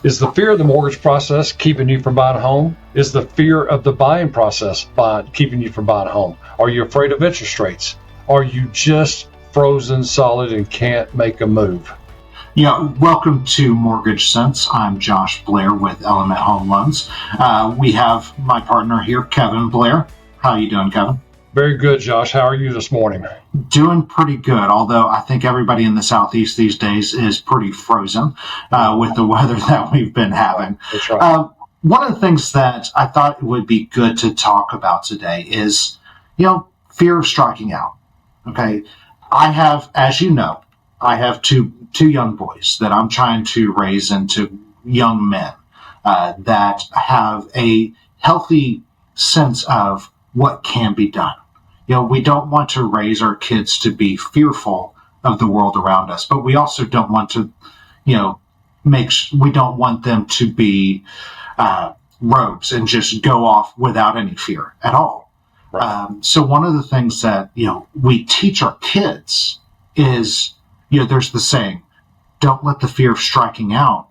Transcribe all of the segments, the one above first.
Is the fear of the mortgage process keeping you from buying a home? Is the fear of the buying process keeping you from buying a home? Are you afraid of interest rates? Are you just frozen solid and can't make a move? Yeah, welcome to Mortgage Sense. I'm Josh Blair with Element Home Loans. We have my partner here, Kevin Blair. How are you doing, Kevin? Very good, Josh. How are you this morning? Doing pretty good, although I think everybody in the Southeast these days is pretty frozen with the weather that we've been having. That's right. One of the things that I thought would be good to talk about today is, fear of striking out. Okay. I have, as you know, I have two young boys that I'm trying to raise into young men that have a healthy sense of what can be done. We don't want to raise our kids to be fearful of the world around us, but we also don't want to, we don't want them to be rogues and just go off without any fear at all. Right. So one of the things that, we teach our kids is, there's the saying, don't let the fear of striking out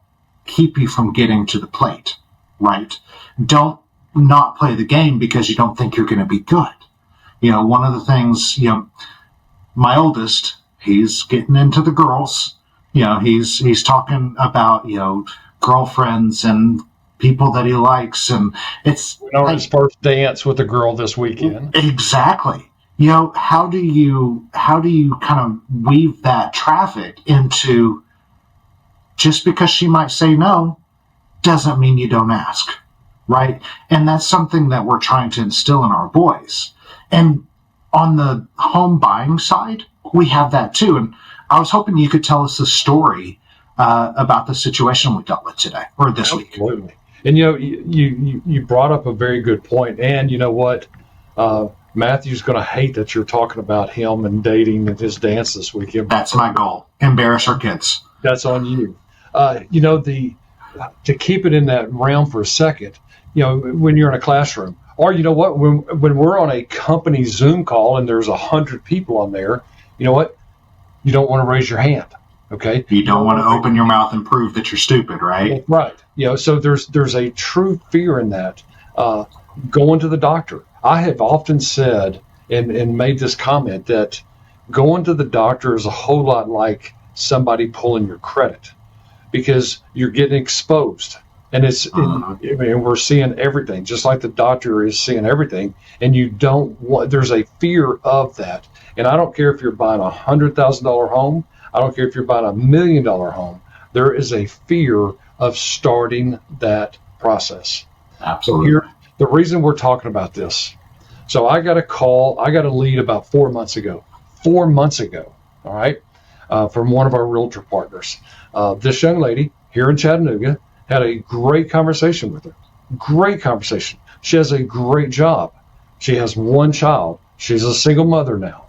keep you from getting to the plate, right? Don't not play the game because you don't think you're going to be good. One of the things, my oldest, he's getting into the girls. He's talking about, girlfriends and people that he likes. And it's his first dance with a girl this weekend. Exactly. How do you kind of weave that traffic into just because she might say no doesn't mean you don't ask, right? And that's something that we're trying to instill in our boys. And on the home buying side, we have that too. And I was hoping you could tell us a story about the situation we dealt with today or this week. Absolutely. And you brought up a very good point. And you know what? Matthew's going to hate that you're talking about him and dating and his dance this weekend. That's my goal. Embarrass our kids. That's on you. To keep it in that realm for a second, when you're in a classroom, or when we're on a company Zoom call and there's 100 people on there, you know what? You don't want to raise your hand. Okay. You don't want to open your mouth and prove that you're stupid, right? Right. So there's a true fear in that. Going to the doctor. I have often said and made this comment that going to the doctor is a whole lot like somebody pulling your credit because you're getting exposed. And we're seeing everything, just like the doctor is seeing everything. And there's a fear of that. And I don't care if you're buying a $100,000 home. I don't care if you're buying $1 million home. There is a fear of starting that process. Absolutely. So the reason we're talking about this. So I got a lead about 4 months ago. 4 months ago. All right. From one of our realtor partners. This young lady here in Chattanooga had a great conversation with her. Great conversation. She has a great job. She has one child. She's a single mother now.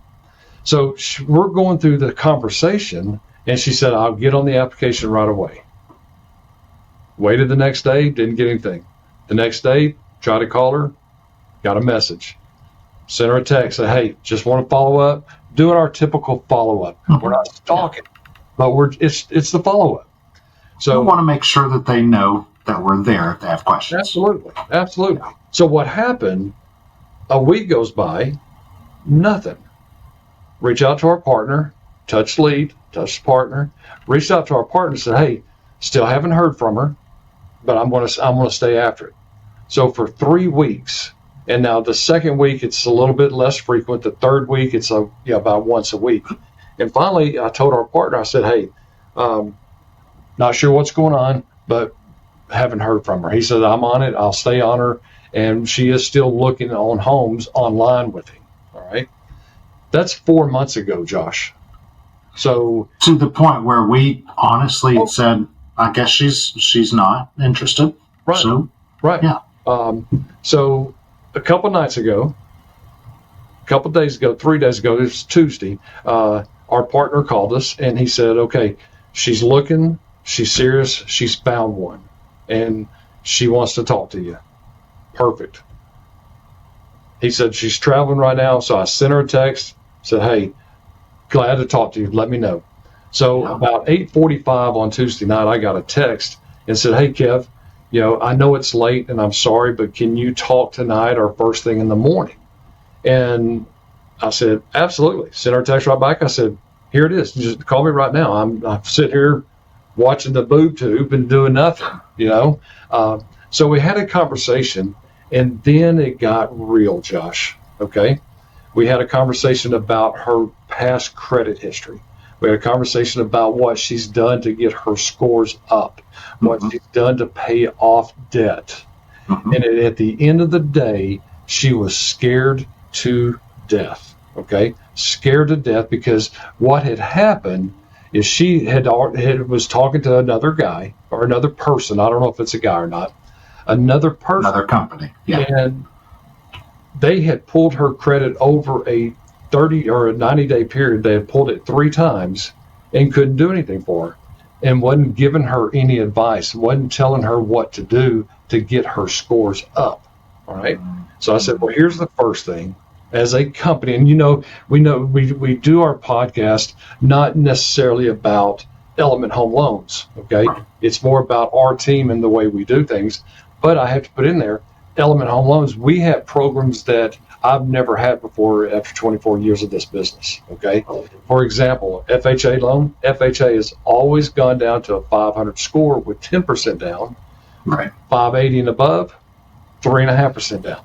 So we're going through the conversation, and she said, I'll get on the application right away. Waited the next day, didn't get anything. The next day, tried to call her, got a message. Sent her a text, said, hey, just want to follow up. Doing our typical follow-up. Mm-hmm. We're not stalking, but it's the follow-up. So we want to make sure that they know that we're there if they have questions. Absolutely. So what happened, a week goes by, nothing. Reach out to our partner, touch lead, touch partner, reached out to our partner and said, hey, still haven't heard from her, but I'm going to stay after it. So for 3 weeks, and now the second week, it's a little bit less frequent. The third week, it's about once a week. And finally, I told our partner, I said, hey, not sure what's going on, but haven't heard from her. He said, I'm on it. I'll stay on her. And she is still looking on homes online with him. All right. That's 4 months ago, Josh. So to the point where we honestly said, I guess she's not interested. Right. So, right. Yeah. So a couple days ago, 3 days ago, this was Tuesday, our partner called us and he said, okay, she's looking. She's serious. She's found one, and she wants to talk to you. Perfect. He said she's traveling right now, so I sent her a text, said, hey, glad to talk to you. Let me know. So about 8:45 on Tuesday night, I got a text. and said, "Hey, Kev, I know it's late and I'm sorry, but can you talk tonight or first thing in the morning?" And I said, "Absolutely." Sent her a text right back. I said, "Here it is. Just call me right now. I'm sitting here watching the boob tube and doing nothing." So we had a conversation, and then it got real, Josh. Okay. We had a conversation about her past credit history. We had a conversation about what she's done to get her scores up, what she's done to pay off debt. And at the end of the day, she was scared to death. Okay. Scared to death because what had happened is she was talking to another guy or another person. I don't know if it's a guy or not. Another person. Another company. Yeah. And they had pulled her credit over a 30 or a 90-day period. They had pulled it 3 times and couldn't do anything for her and wasn't giving her any advice, wasn't telling her what to do to get her scores up. All right. So I said, well, here's the first thing. As a company, and we do our podcast not necessarily about Element Home Loans. Okay. It's more about our team and the way we do things. But I have to put in there, Element Home Loans, we have programs that I've never had before after 24 years of this business. Okay. For example, FHA loan. FHA has always gone down to a 500 score with 10% down. Right. 580 and above, 3.5% down.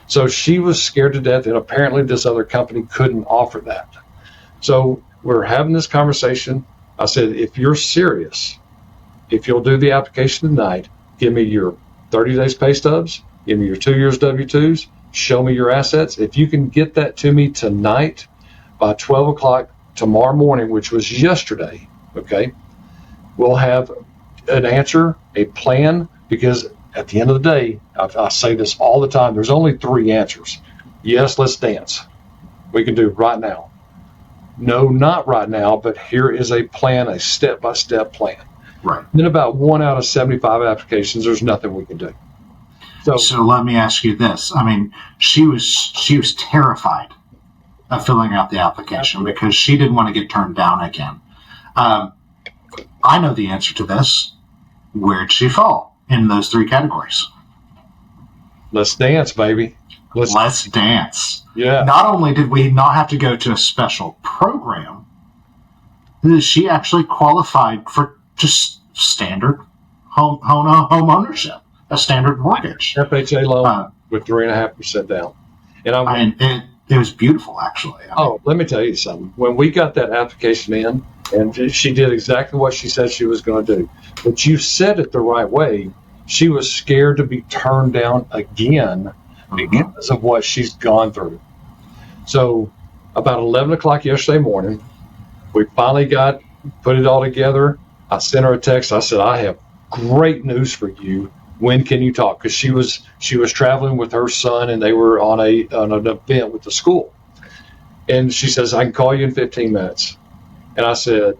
So she was scared to death, and apparently this other company couldn't offer that. So we're having this conversation. I said, if you're serious, if you'll do the application tonight, give me your 30 days pay stubs, give me your 2 years W-2s, show me your assets. If you can get that to me tonight by 12 o'clock tomorrow morning, which was yesterday, okay, we'll have an answer, a plan, because at the end of the day, I say this all the time, there's only 3 answers. Yes, let's dance. We can do it right now. No, not right now, but here is a plan, a step-by-step plan. Right. Then about 1 out of 75 applications, there's nothing we can do. So let me ask you this. I mean, she was terrified of filling out the application because she didn't want to get turned down again. I know the answer to this. Where'd she fall in those 3 categories? Let's dance, baby. Let's dance. Yeah. Not only did we not have to go to a special program, she actually qualified for just standard home ownership, a standard mortgage. FHA loan with 3.5% down. And it was beautiful, actually. Let me tell you something. When we got that application in, and she did exactly what she said she was going to do, but you said it the right way. She was scared to be turned down again because of what she's gone through. So about 11 o'clock yesterday morning, we finally put it all together. I sent her a text. I said, I have great news for you. When can you talk? Because she was traveling with her son, and they were on an event with the school. And she says, I can call you in 15 minutes. And I said,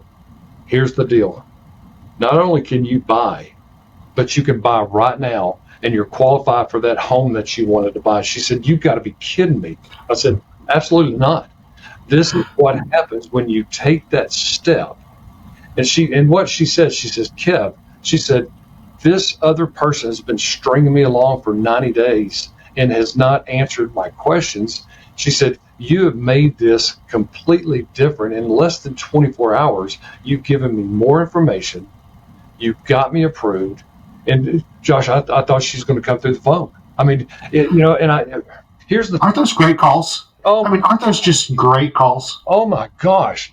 here's the deal. Not only can you buy, but you can buy right now, and you're qualified for that home that you wanted to buy. She said, you've got to be kidding me. I said, absolutely not. This is what happens when you take that step. And what she says, Kev, she said, this other person has been stringing me along for 90 days and has not answered my questions. She said, you have made this completely different. In less than 24 hours, you've given me more information. You've got me approved. And Josh, I thought she's going to come through the phone. I mean, here's the... Aren't those great calls? Aren't those just great calls? Oh my gosh.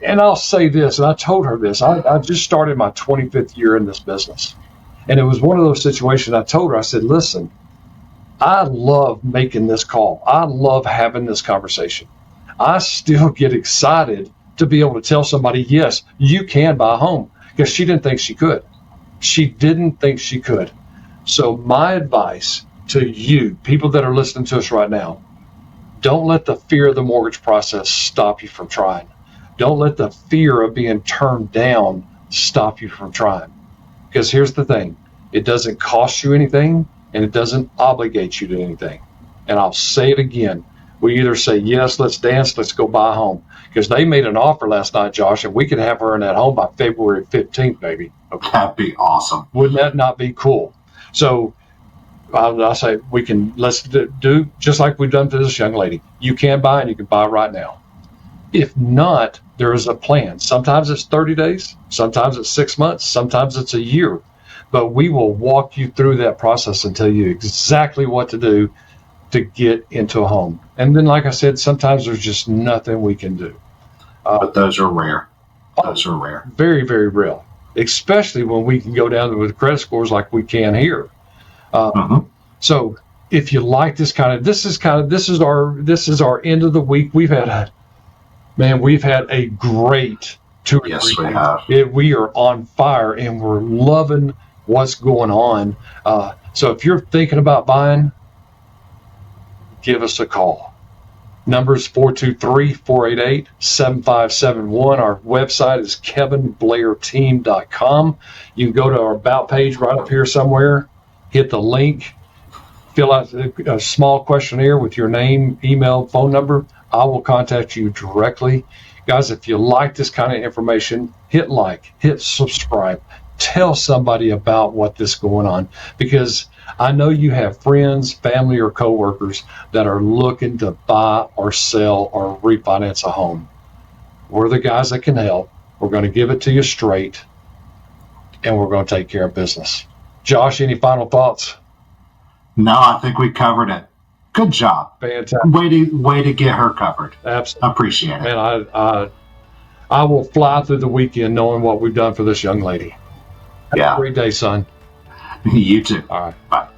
And I'll say this, and I told her this, I just started my 25th year in this business. And it was one of those situations. I told her, I said, listen, I love making this call. I love having this conversation. I still get excited to be able to tell somebody, yes, you can buy a home, because she didn't think she could. She didn't think she could. So my advice to you, people that are listening to us right now, don't let the fear of the mortgage process stop you from trying. Don't let the fear of being turned down stop you from trying. Because here's the thing. It doesn't cost you anything, and it doesn't obligate you to anything. And I'll say it again. We either say, yes, let's dance, let's go buy a home. Because they made an offer last night, Josh, and we could have her in that home by February 15th, baby. That'd be awesome. Wouldn't that not be cool? So I say let's do just like we've done for this young lady. You can buy and you can buy right now. If not, there is a plan. Sometimes it's 30 days, sometimes it's 6 months, sometimes it's a year. But we will walk you through that process and tell you exactly what to do to get into a home. And then, like I said, sometimes there's just nothing we can do. But those are rare. Those are rare. Very, very real, especially when we can go down with credit scores like we can here. So if you like this is our end of the week. We've had a great 2 or 3 Yes, we days. have. We are on fire and we're loving what's going on. So if you're thinking about buying, give us a call. Numbers 423-488-7571. Our website is kevinblairteam.com. You can go to our About page right up here somewhere, hit the link, fill out a small questionnaire with your name, email, phone number. I will contact you directly. Guys, if you like this kind of information, hit like, hit subscribe, tell somebody about what this is going on, because I know you have friends, family, or coworkers that are looking to buy or sell or refinance a home. We're the guys that can help. We're going to give it to you straight, and we're going to take care of business. Josh, any final thoughts? No, I think we covered it. Good job. Fantastic. Way to get her covered. Absolutely. Appreciate it. And I will fly through the weekend knowing what we've done for this young lady. Have a great day, son. You too. All right. Bye.